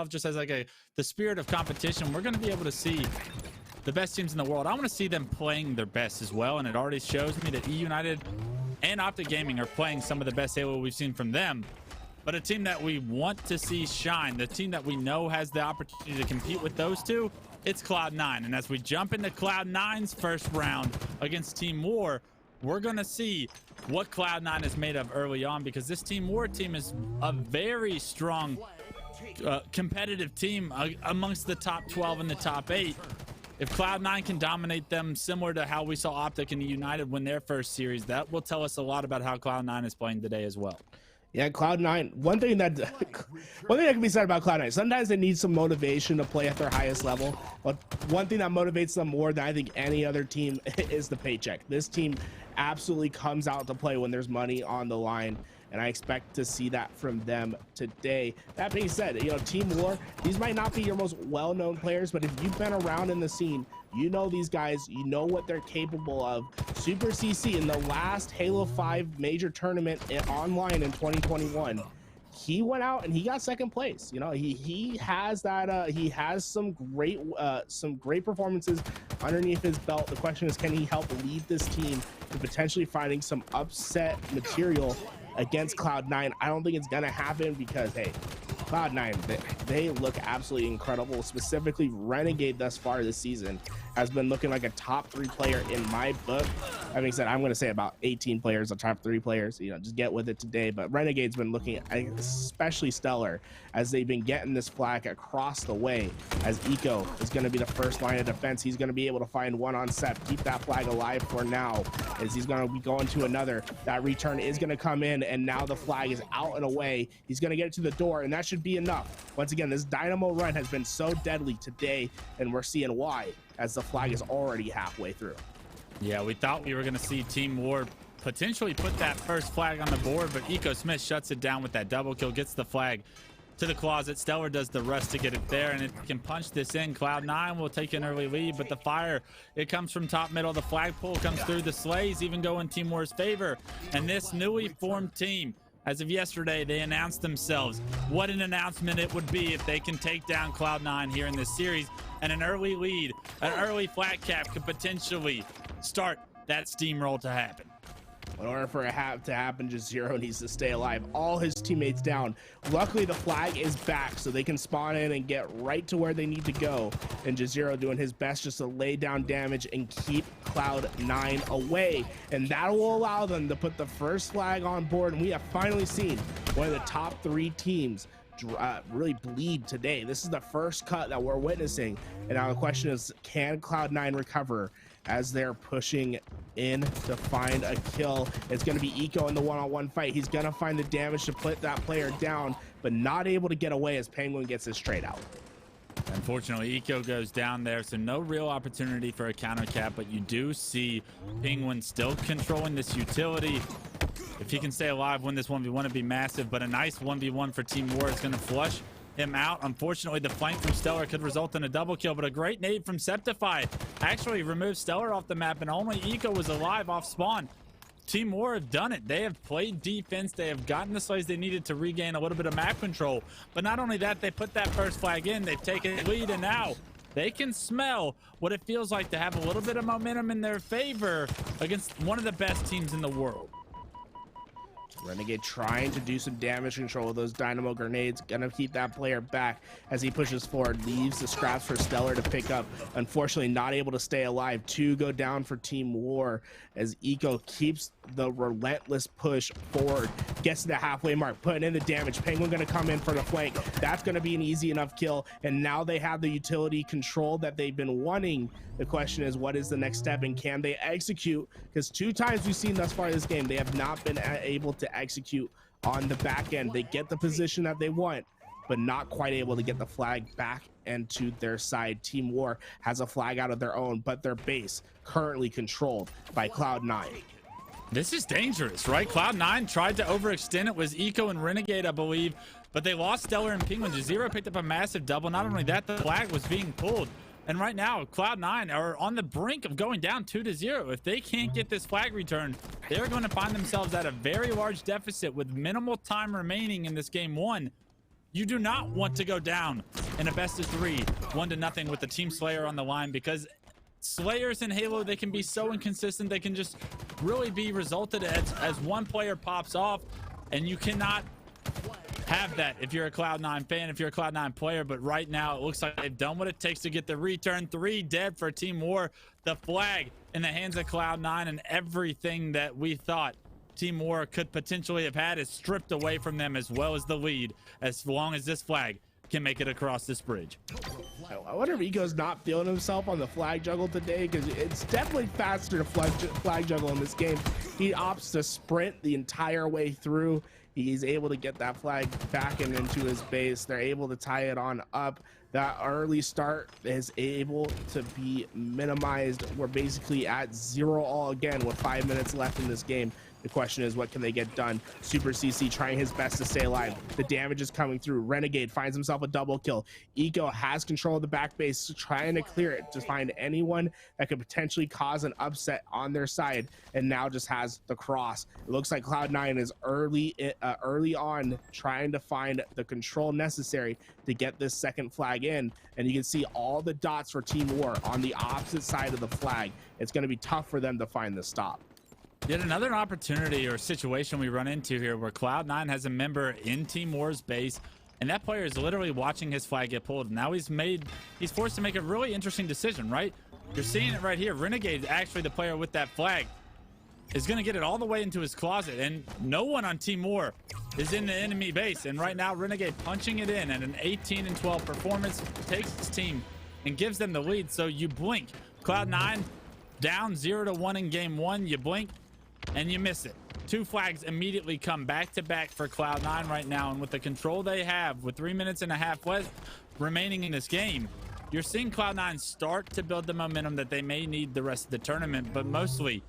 just as like the spirit of competition, we're going to be able to see the best teams in the world. I want to see them playing their best as well, and it already shows me that E United and Optic Gaming are playing some of the best Halo we've seen from them. But a team that we want to see shine, the team that we know has the opportunity to compete with those two, it's Cloud9. And as we jump into Cloud9's first round against Team War, we're going to see what Cloud9 is made of early on, because this Team War team is a very strong competitive team amongst the top 12 and the top 8. If Cloud9 can dominate them similar to how we saw Optic and United win their first series, that will tell us a lot about how Cloud9 is playing today as well. Yeah, Cloud9, one thing that can be said about Cloud9, sometimes they need some motivation to play at their highest level, but one thing that motivates them more than I think any other team is the paycheck. This team absolutely comes out to play when there's money on the line, and I expect to see that from them today. That being said, you know, Team War, these might not be your most well-known players, but if you've been around in the scene, you know these guys, you know what they're capable of. Super CC in the last Halo 5 major tournament online in 2021, he went out and he got second place. You know, he has that he has some great performances underneath his belt. The question is, can he help lead this team to potentially finding some upset material against Cloud9? I don't think it's gonna happen, because hey, Cloud9, they look absolutely incredible. Specifically, Renegade thus far this season has been looking like a top 3 player in my book. That being said, I'm going to say about 18 players, the top 3 players, you know, just get with it today. But Renegade's been looking especially stellar as they've been getting this flag across the way, as Eco is going to be the first line of defense. He's going to be able to find one on set, keep that flag alive for now, as he's going to be going to another. That return is going to come in, and now the flag is out and away. He's going to get it to the door, and that should be enough. Once again, this Dynamo run has been so deadly today, and we're seeing why, as the flag is already halfway through. Yeah, we thought we were going to see Team War potentially put that first flag on the board, but Eco Smith shuts it down with that double kill, gets the flag to the closet. Stellar does the rest to get it there, and if he can punch this in, Cloud9 will take an early lead. But the fire, it comes from top middle. The flagpole comes through. The Slays even go in Team War's favor, and this newly formed team, as of yesterday, they announced themselves. What an announcement it would be if they can take down Cloud9 here in this series, and an early lead, an early flat cap could potentially start that steamroll to happen. In order for it to happen, just Zero needs to stay alive. All his teammates down. Luckily, the flag is back, so they can spawn in and get right to where they need to go. And just Zero doing his best just to lay down damage and keep Cloud9 away. And that will allow them to put the first flag on board. And we have finally seen one of the top 3 teams really bleed today. This is the first cut that we're witnessing. And now the question is, can Cloud9 recover as they're pushing in to find a kill? It's going to be Eco in the one-on-one fight. He's going to find the damage to put that player down, but not able to get away as Penguin gets his trade out. Unfortunately, Eco goes down there, so no real opportunity for a counter cap, but you do see Penguin still controlling this utility. If he can stay alive, win this 1v1, it'd be massive, but a nice 1v1 for Team War is going to flush him out. Unfortunately, the flank from Stellar could result in a double kill, but a great nade from Septify actually removed Stellar off the map, and only Eco was alive off spawn. Team War have done it. They have played defense. They have gotten the slays they needed to regain a little bit of map control. But not only that, they put that first flag in. They've taken the lead, and now they can smell what it feels like to have a little bit of momentum in their favor against one of the best teams in the world. Renegade trying to do some damage control with those dynamo grenades, gonna keep that player back as he pushes forward, leaves the scraps for Stellar to pick up. Unfortunately, not able to stay alive. 2 go down for Team War as Eco keeps the relentless push forward, gets to the halfway mark, putting in the damage. Penguin gonna come in for the flank. That's gonna be an easy enough kill, and now they have the utility control that they've been wanting. The question is, what is the next step, and can they execute? Because 2 times we've seen thus far this game, they have not been able to execute on the back end. They get the position that they want, but not quite able to get the flag back into their side. Team War has a flag out of their own, but their base currently controlled by Cloud9. This is dangerous, right? Cloud9 tried to overextend. It was Eco and Renegade, I believe, but they lost Stellar and Penguin. Zero picked up a massive double. Not only that, the flag was being pulled. And right now, Cloud9 are on the brink of going down 2-0. If they can't get this flag returned, they're going to find themselves at a very large deficit with minimal time remaining in this game 1. You do not want to go down in a best of 3, 1-0 with the Team Slayer on the line, because Slayers in Halo, they can be so inconsistent. They can just really be resulted as one player pops off, and you cannot have that if you're a Cloud9 fan, if you're a Cloud9 player. But right now, it looks like they've done what it takes to get the return. 3 dead for Team War. The flag in the hands of Cloud9, and everything that we thought Team War could potentially have had is stripped away from them, as well as the lead, as long as this flag can make it across this bridge. I wonder if Eco's not feeling himself on the flag juggle today, because it's definitely faster to flag juggle in this game. He opts to sprint the entire way through. He's able to get that flag back and into his base. They're able to tie it on up. That early start is able to be minimized. We're basically at 0-all again with 5 minutes left in this game. The question is, what can they get done? Super CC trying his best to stay alive. The damage is coming through. Renegade finds himself a double kill. Eco has control of the back base, trying to clear it to find anyone that could potentially cause an upset on their side, and now just has the cross. It looks like Cloud9 is early on trying to find the control necessary to get this second flag in, and you can see all the dots for Team War on the opposite side of the flag. It's going to be tough for them to find the stop. Yet another opportunity or situation we run into here where Cloud9 has a member in Team War's base, and that player is literally watching his flag get pulled. Now he's forced to make a really interesting decision, right? You're seeing it right here. Renegade, actually the player with that flag, is going to get it all the way into his closet, and no one on Team War is in the enemy base. And right now, Renegade punching it in at an 18-12 performance, takes his team and gives them the lead. So you blink. Cloud9 down 0-1 in game 1. You blink and you miss it. 2 flags immediately come back to back for Cloud9 right now, and with the control they have, with 3.5 minutes left remaining in this game, you're seeing Cloud9 start to build the momentum that they may need the rest of the tournament. But mostly,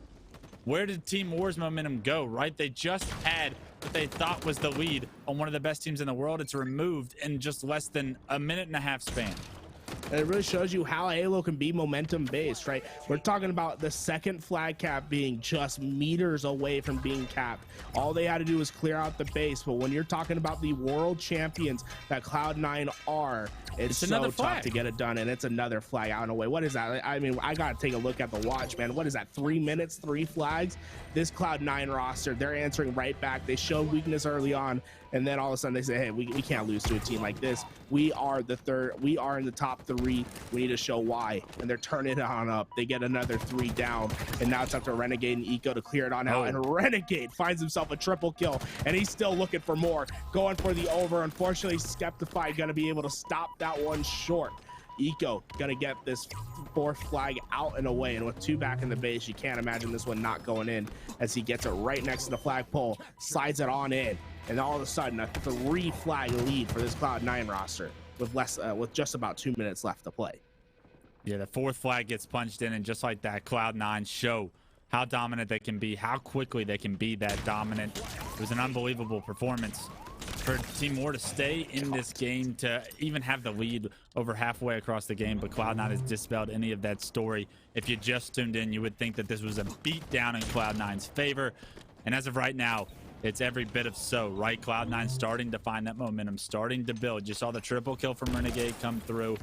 where did Team War's momentum go, right? They just had what they thought was the lead on one of the best teams in the world. It's removed in just less than a 1.5 minute span. And it really shows you how Halo can be momentum based, right? We're talking about the second flag cap being just meters away from being capped. All they had to do was clear out the base. But when you're talking about the world champions that Cloud9 are, it's so tough to get it done. And it's another flag out and away. What is that? I mean, I got to take a look at the watch, man. What is that? 3 minutes, 3 flags? This Cloud9 roster, they're answering right back. They showed weakness early on, and then all of a sudden they say, hey, we can't lose to a team like this. We are the third. We are in the top 3. We need to show why. And they're turning it on up. They get another 3 down, and now it's up to Renegade and Eco to clear it on out. And Renegade finds himself a triple kill, and he's still looking for more, going for the over. Unfortunately, Skeptify gonna be able to stop that one short. Eco gonna get this 4th flag out and away, and with 2 back in the base, you can't imagine this one not going in, as he gets it right next to the flagpole, slides it on in, and all of a sudden a 3 flag lead for this Cloud9 roster with just about 2 minutes left to play. Yeah, the 4th flag gets punched in, and just like that, Cloud9 show how dominant they can be, how quickly they can be that dominant. It was an unbelievable performance for Team War to stay in this game, to even have the lead over halfway across the game. But Cloud9 has dispelled any of that story. If you just tuned in, you would think that this was a beatdown in Cloud9's favor, and as of right now, it's every bit of so, right? Cloud9 starting to find that momentum, starting to build. You saw the triple kill from Renegade come through,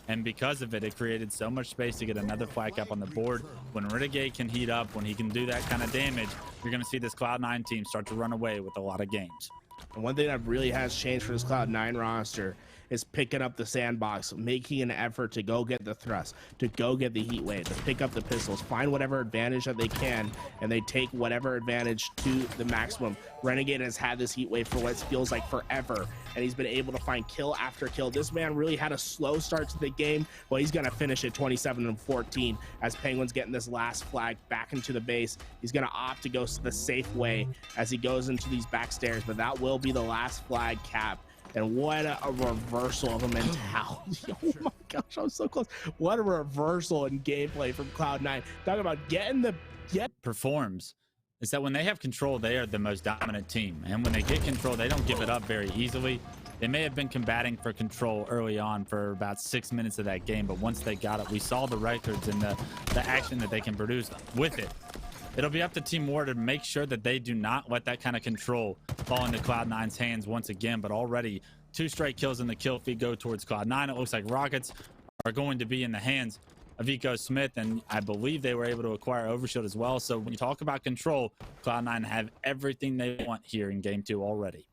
and because of it, it created so much space to get another flag cap on the board. When Renegade can heat up, when he can do that kind of damage, you're going to see this Cloud9 team start to run away with a lot of games. And one thing that really has changed for this Cloud9 roster is picking up the sandbox, making an effort to go get the thrust, to go get the heat wave, to pick up the pistols, find whatever advantage that they can, and they take whatever advantage to the maximum. Renegade has had this heat wave for what feels like forever, and he's been able to find kill after kill. This man really had a slow start to the game. Well, he's going to finish at 27-14 as Penguin's getting this last flag back into the base. He's going to opt to go the safe way as he goes into these back stairs, but that will be the last flag cap. And what a reversal of a mentality. Oh my gosh, I'm so close. What a reversal in gameplay from Cloud9. Talking about performs is that when they have control, they are the most dominant team. And when they get control, they don't give it up very easily. They may have been combating for control early on for about 6 minutes of that game, but once they got it, we saw the records and the action that they can produce with it. It'll be up to Team War to make sure that they do not let that kind of control fall into Cloud9's hands once again. But already 2 straight kills in the kill feed go towards Cloud9. It looks like rockets are going to be in the hands of Eco Smith, and I believe they were able to acquire Overshield as well. So when you talk about control, Cloud9 have everything they want here in game 2 already.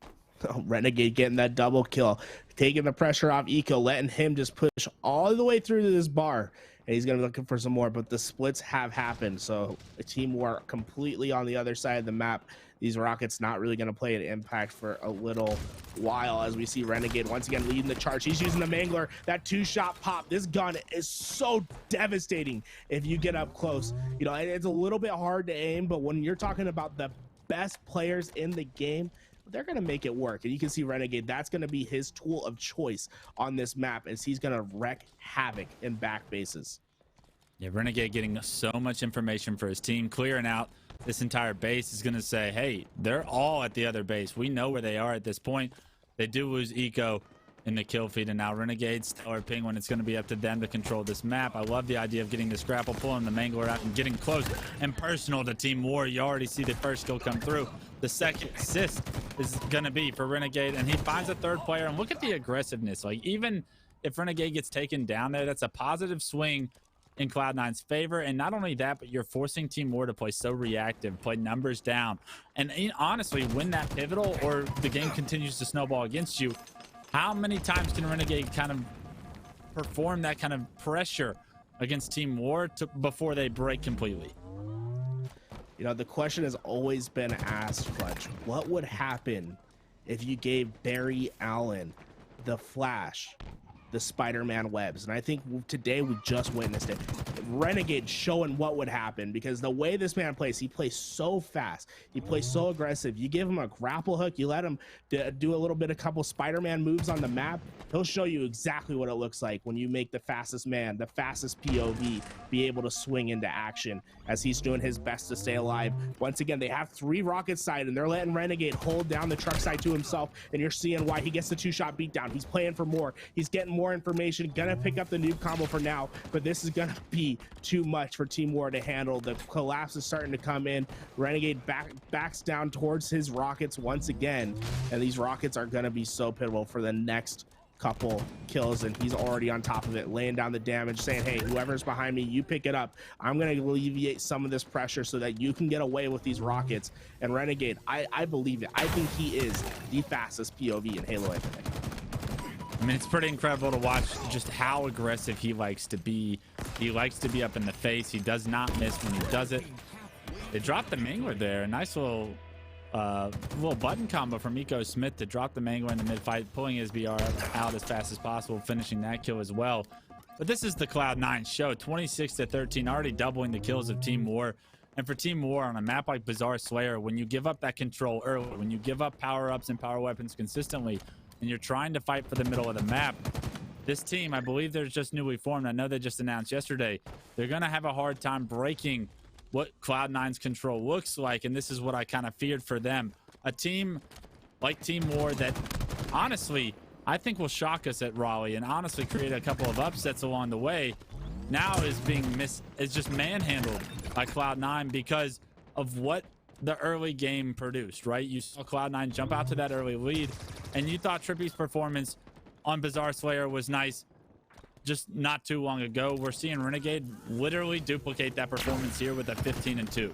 Oh, Renegade getting that double kill, taking the pressure off Eco, letting him just push all the way through to this bar, and he's gonna be looking for some more, but the splits have happened, so the team were completely on the other side of the map. These rockets not really going to play an impact for a little while, as we see Renegade once again leading the charge. He's using the Mangler. That 2-shot pop. This gun is so devastating if you get up close. You know, it's a little bit hard to aim, but when you're talking about the best players in the game, they're going to make it work. And you can see Renegade, that's going to be his tool of choice on this map, as he's going to wreak havoc in back bases. Yeah, Renegade getting so much information for his team, clearing out this entire base is going to say, hey, they're all at the other base. We know where they are at this point. They do lose Eco in the kill feed, and now Renegades or Penguin, it's going to be up to them to control this map. I love the idea of getting this grapple, pulling the Mangler out and getting close and personal to Team War. You already see the first kill come through. The second assist is going to be for Renegade, and he finds a third player. And look at the aggressiveness. Like, even if Renegade gets taken down there, that's a positive swing in Cloud9's favor. And not only that, but you're forcing Team War to play so reactive, play numbers down, and honestly win that pivotal, or the game continues to snowball against you. How many times can Renegade kind of perform that kind of pressure against Team War before they break completely? You know, the question has always been asked, Fletch, what would happen if you gave Barry Allen the Flash, the Spider-Man webs? And I think today we just witnessed it. Renegade showing what would happen, because the way this man plays, he plays so fast, he plays so aggressive. You give him a grapple hook, you let him do a little bit, a couple Spider-Man moves on the map, he'll show you exactly what it looks like when you make the fastest man, the fastest POV, be able to swing into action, as he's doing his best to stay alive. Once again, they have 3 rocket side, and they're letting Renegade hold down the truck side to himself, and you're seeing why he gets the 2-shot beatdown. He's playing for more, he's getting more information, gonna pick up the noob combo for now, but this is gonna be too much for Team War to handle. The collapse is starting to come in. Renegade backs down towards his rockets once again, and these rockets are gonna be so pivotal for the next couple kills, and he's already on top of it, laying down the damage, saying, hey, whoever's behind me, you pick it up. I'm gonna alleviate some of this pressure so that you can get away with these rockets. And Renegade, I believe it. I think he is the fastest POV in Halo Infinite. I mean, it's pretty incredible to watch just how aggressive he likes to be. He likes to be up in the face. He does not miss when he does it. They dropped the Mangler there. A nice little button combo from Eco Smith to drop the Mangler in the mid-fight, pulling his BR out as fast as possible, finishing that kill as well. But this is the Cloud9 show, 26-13, already doubling the kills of Team War. And for Team War on a map like Bazaar Slayer, when you give up that control early, when you give up power-ups and power weapons consistently, and you're trying to fight for the middle of the map, this team, I believe they're just newly formed. I know they just announced yesterday, they're going to have a hard time breaking what Cloud9's control looks like, and this is what I kind of feared for them. A team like Team War that, honestly, I think will shock us at Raleigh and honestly create a couple of upsets along the way, now is just manhandled by Cloud9 because of what the early game produced, right? You saw Cloud9 jump out to that early lead, and you thought Trippy's performance on Bazaar Slayer was nice just not too long ago. We're seeing Renegade literally duplicate that performance here with a 15-2.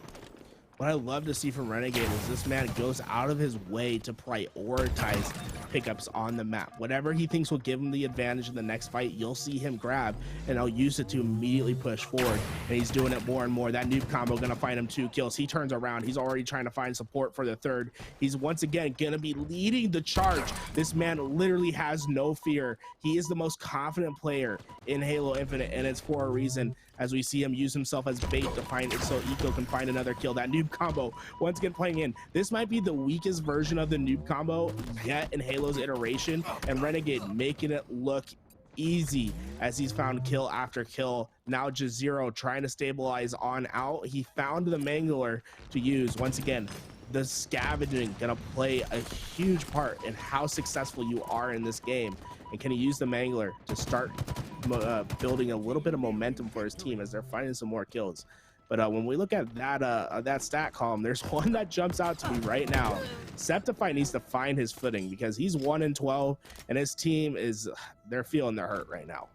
What I love to see from Renegade is this man goes out of his way to prioritize pickups on the map. Whatever he thinks will give him the advantage in the next fight, you'll see him grab, and I'll use it to immediately push forward. And he's doing it more and more. That noob combo gonna find him 2 kills. He turns around. He's already trying to find support for the third. He's once again gonna be leading the charge. This man literally has no fear. He is the most confident player in Halo Infinite, and it's for a reason, as we see him use himself as bait to find it so Eco can find another kill. That noob combo once again playing in. This might be the weakest version of the noob combo yet in Halo's iteration, and Renegade making it look easy as he's found kill after kill. Now Jazero trying to stabilize on out. He found the Mangler to use. Once again, the scavenging gonna play a huge part in how successful you are in this game. And can he use the Mangler to start building a little bit of momentum for his team as they're finding some more kills? But when we look at that stat column, there's one that jumps out to me right now. Septify needs to find his footing because he's 1-12, and his team they're feeling their hurt right now.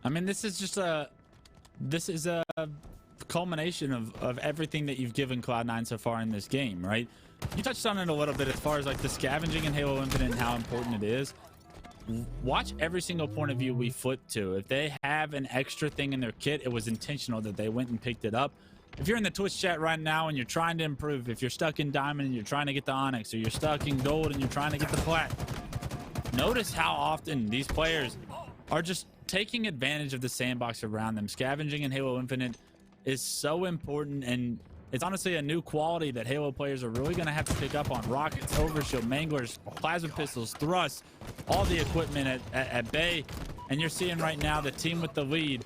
I mean, this is a culmination of everything that you've given Cloud9 so far in this game, right? You touched on it a little bit as far as like the scavenging in Halo Infinite and how important it is. Watch every single point of view we foot to. If they have an extra thing in their kit, it was intentional that they went and picked it up. If you're in the Twitch chat right now and you're trying to improve, if you're stuck in Diamond and you're trying to get the Onyx, or you're stuck in Gold and you're trying to get the Plat, notice how often these players are just taking advantage of the sandbox around them. Scavenging in Halo Infinite is so important, and it's honestly a new quality that Halo players are really going to have to pick up on. Rockets, overshield, manglers, plasma pistols, thrusts, all the equipment at bay. And you're seeing right now the team with the lead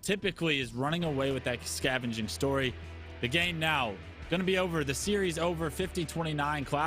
typically is running away with that scavenging story. The game now going to be over. The series over. 50-29. Cloud